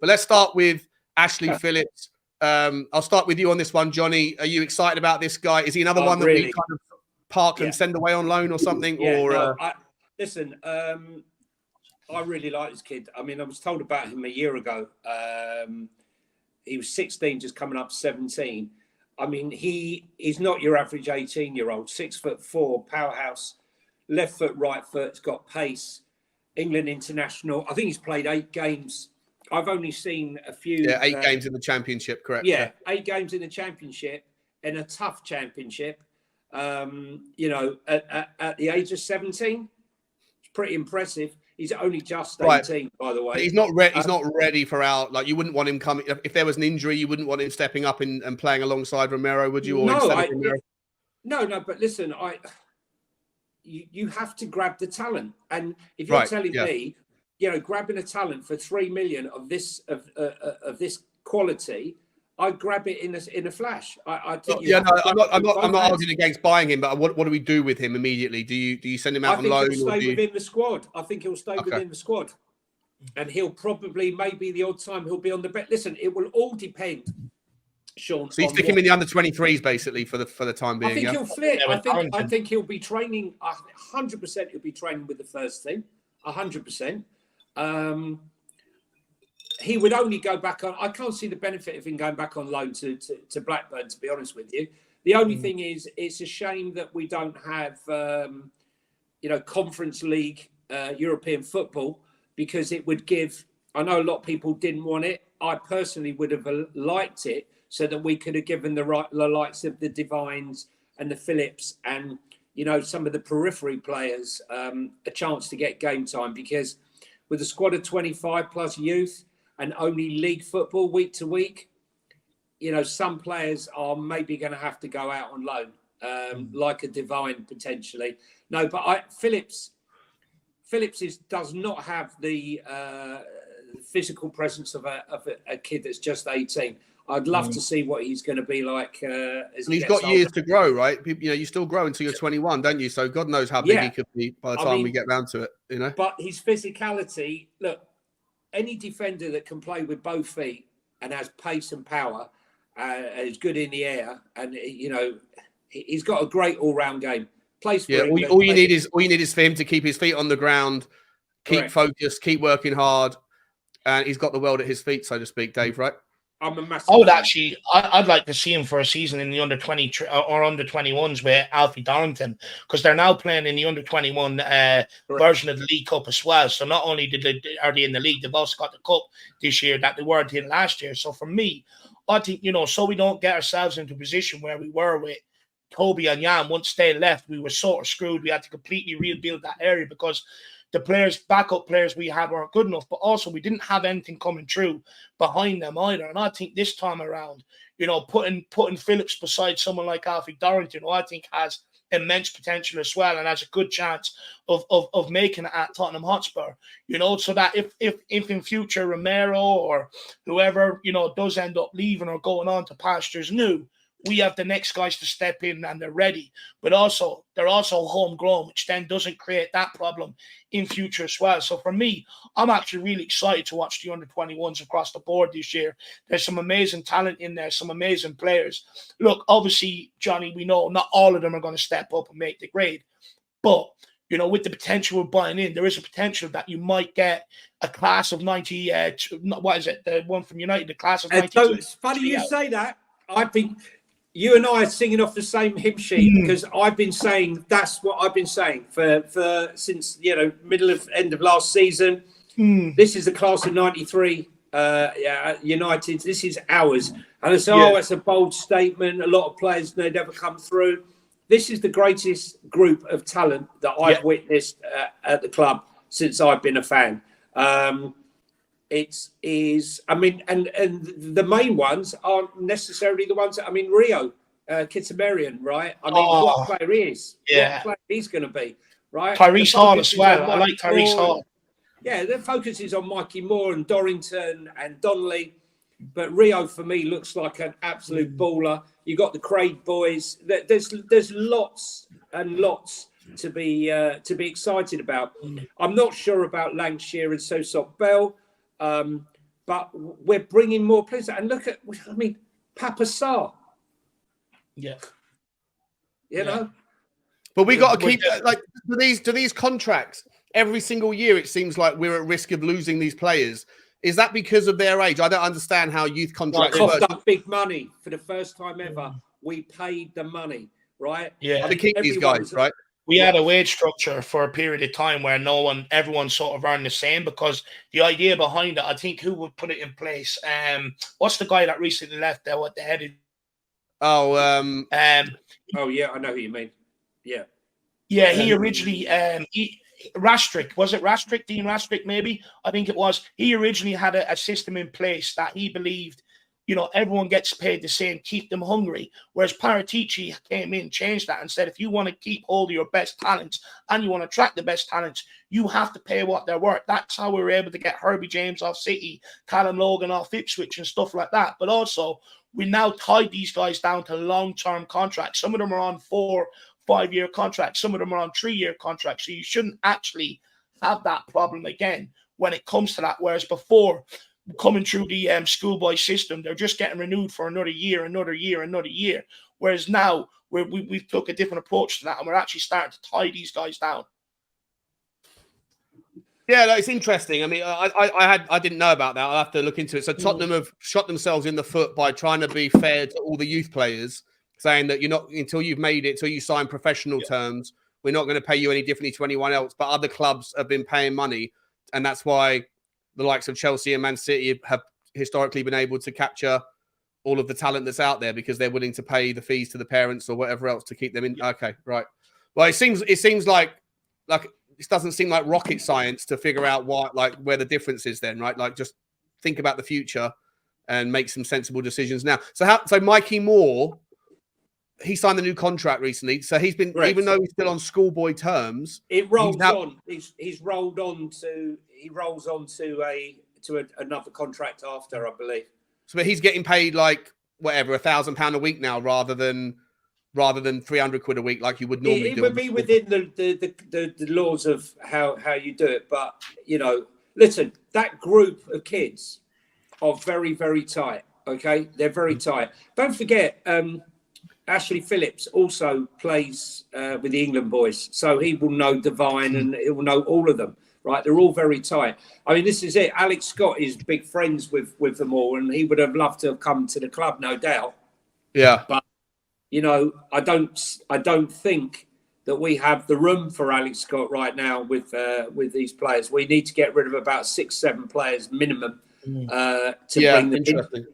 But let's start with Ashley Phillips. I'll start with you on this one, Johnny. Are you excited about this guy? Is he another one that we kind of park and send away on loan or something? Listen, I really like this kid. I mean, I was told about him a year ago. He was 16, just coming up 17. I mean, he's not your average 18-year-old. 6'4", powerhouse, left foot, right foot. He's got pace. England international. I think he's played 8 games. I've only seen a few. Yeah, 8 games in the championship, correct? Yeah, 8 games in the championship, in a tough championship. At the age of 17, it's pretty impressive. He's only just 18, by the way. But he's not ready. He's not ready for our. Like, you wouldn't want him coming. If there was an injury, you wouldn't want him stepping up and playing alongside Romero, would you? Or No. But listen, you have to grab the talent, and if you're telling me, grabbing a talent for 3 million of this quality, I'd grab it in a flash. I'm not arguing against buying him, but what do we do with him immediately? Do you send him out on loan? I think he'll stay within the squad. I think he'll stay within the squad, and he'll probably, maybe the odd time he'll be on the bench. Listen, it will all depend, Sean. So you stick him in the under-23s basically for the time being. I think he'll fit. I think he'll be training 100%. He'll be training with the first team 100%. He would only go back on. I can't see the benefit of him going back on loan to Blackburn, to be honest with you. The only thing is, it's a shame that we don't have, Conference League European football, because it would give. I know a lot of people didn't want it. I personally would have liked it, so that we could have given the likes of the Divines and the Phillips and some of the periphery players a chance to get game time, because with a squad of 25 plus youth and only league football week to week, some players are maybe going to have to go out on loan, like a Divine potentially. No, but Phillips does not have the physical presence of a kid that's just 18. I'd love to see what he's going to be like. He's got years to grow, right? You still grow until you're 21, don't you? So God knows how big he could be by the time we get round to it. But his physicality, look. Any defender that can play with both feet and has pace and power, is good in the air, and he's got a great all-round game. Plays for England, all you need is for him to keep his feet on the ground, keep focused, keep working hard, and he's got the world at his feet, so to speak. Dave, right? I'm a massive. I'd like to see him for a season in the under 20 or under 21s with Alfie Dorrington, because they're now playing in the under 21 version of the League Cup as well. So not only are they in the league, they've also got the cup this year that they weren't in last year. So for me, I think so we don't get ourselves into a position where we were with Toby and Jan. Once they left, we were sort of screwed. We had to completely rebuild that area because the backup players we had weren't good enough, but also we didn't have anything coming through behind them either. And I think this time around, putting Phillips beside someone like Alfie Dorrington, who I think has immense potential as well and has a good chance of making it at Tottenham Hotspur, so that if in future Romero or whoever, does end up leaving or going on to pastures new, we have the next guys to step in and they're ready. But also, they're also homegrown, which then doesn't create that problem in future as well. So for me, I'm actually really excited to watch the under-21s across the board this year. There's some amazing talent in there, some amazing players. Look, obviously, Johnny, we know not all of them are going to step up and make the grade. But, with the potential of buying in, there is a potential that you might get a class of 90. What is it? The one from United, the class of 92. So it's funny you say that. I think you and I are singing off the same hymn sheet, because I've been saying that's what I've been saying for since end of last season. This is the class of 93 United. This is ours, and I say, it's a bold statement. A lot of players they never come through. This is the greatest group of talent that I've witnessed at the club since I've been a fan. It is, and the main ones aren't necessarily the ones that, Rio, Kitamarian, right? What player he is, what player he's going to be, right? Tyrese Hall as well. I like Tyrese Hall. Yeah, the focus is on Mikey Moore and Dorrington and Donnelly, but Rio for me looks like an absolute baller. You got the Craig boys. There's lots and lots to be excited about. I'm not sure about Lancashire and Sosop Bell. but we're bringing more players. And look at, I mean, Papa Sarr. Yeah. You know? But we got to keep, like, to these contracts, every single year, it seems like we're at risk of losing these players. Is that because of their age? I don't understand how youth contracts work. Cost up big money for the first time ever. We paid the money, right? Yeah. To keep these guys, right? We had a wage structure for a period of time where everyone sort of earned the same, because the idea behind it, I think, who would put it in place? What's the guy that recently left there? What the head is? Oh, yeah, I know who you mean. Yeah. Yeah, he originally, Rastrick, was it Rastrick? Dean Rastrick, maybe? I think it was. He originally had a system in place that he believed, you know, everyone gets paid the same, keep them hungry. Whereas Paratici came in, changed that, and said, if you want to keep hold of your best talents and you want to attract the best talents, you have to pay what they're worth. That's how we were able to get Herbie James off City, Callum Logan off Ipswich and stuff like that. But also, we now tied these guys down to long-term contracts. Some of them are on 4-5-year contracts. Some of them are on 3-year contracts. So you shouldn't actually have that problem again when it comes to that. Whereas before, coming through the schoolboy system, they're just getting renewed for another year. Whereas now we've took a different approach to that, and we're actually starting to tie these guys down. Yeah, it's interesting. I mean, I didn't know about that. I'll have to look into it. So Tottenham have shot themselves in the foot by trying to be fair to all the youth players, saying that you're not, until you've made it, till you sign professional terms, we're not going to pay you any differently to anyone else. But other clubs have been paying money, and that's why the likes of Chelsea and Man City have historically been able to capture all of the talent that's out there, because they're willing to pay the fees to the parents or whatever else to keep them in. Okay, right. Well, it seems like this doesn't seem like rocket science to figure out where the difference is then, right? Like, just think about the future and make some sensible decisions now. So Mikey Moore, he signed the new contract recently. So he's been, even though he's still on schoolboy terms, it rolls on. He rolls on to another contract after, I believe. So he's getting paid like whatever, £1,000 a week now, rather than 300 quid a week like you would normally do. It would be within the laws of how you do it. But, you know, listen, that group of kids are very, very tight. Okay, they're very tight. Don't forget, Ashley Phillips also plays with the England boys, so he will know Devine and he will know all of them. Right, they're all very tight. I mean, this is it. Alex Scott is big friends with them all, and he would have loved to have come to the club, no doubt. Yeah, but you know, I don't think that we have the room for Alex Scott right now with these players. We need to get rid of about 6-7 players minimum to bring them in.